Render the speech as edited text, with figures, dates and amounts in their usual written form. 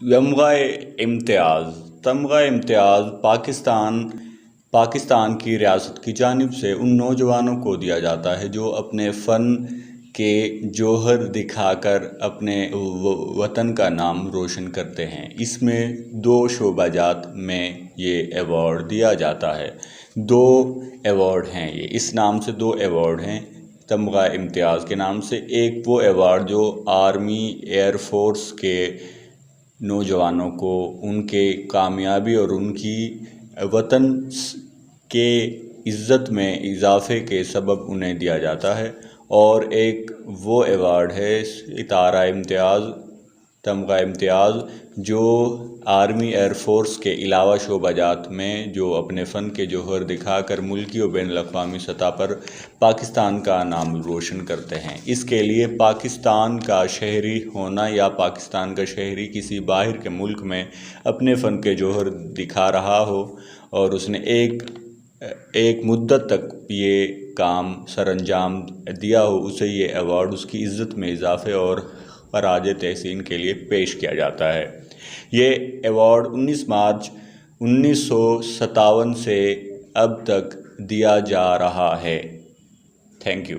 تمغہ امتیاز پاکستان کی ریاست کی جانب سے ان نوجوانوں کو دیا جاتا ہے جو اپنے فن کے جوہر دکھا کر اپنے وطن کا نام روشن کرتے ہیں۔ اس میں 2 شعبہ جات میں یہ ایوارڈ دیا جاتا ہے۔ 2 ایوارڈ ہیں یہ، اس نام سے 2 ایوارڈ ہیں تمغہ امتیاز کے نام سے۔ ایک وہ ایوارڈ جو آرمی ایئر فورس کے نوجوانوں کو ان کے کامیابی اور ان کی وطن کے عزت میں اضافے کے سبب انہیں دیا جاتا ہے، اور ایک وہ ایوارڈ ہے ستارہ امتیاز، تمغہ امتیاز، جو آرمی ایئر فورس کے علاوہ شعبہ جات میں جو اپنے فن کے جوہر دکھا کر ملکی و بین الاقوامی سطح پر پاکستان کا نام روشن کرتے ہیں۔ اس کے لیے پاکستان کا شہری ہونا یا پاکستان کا شہری کسی باہر کے ملک میں اپنے فن کے جوہر دکھا رہا ہو اور اس نے ایک مدت تک یہ کام سر انجام دیا ہو، اسے یہ ایوارڈ اس کی عزت میں اضافے اور خراج تحسین کے لیے پیش کیا جاتا ہے۔ یہ ایوارڈ 19 مارچ 1957 سے اب تک دیا جا رہا ہے۔ Thank you.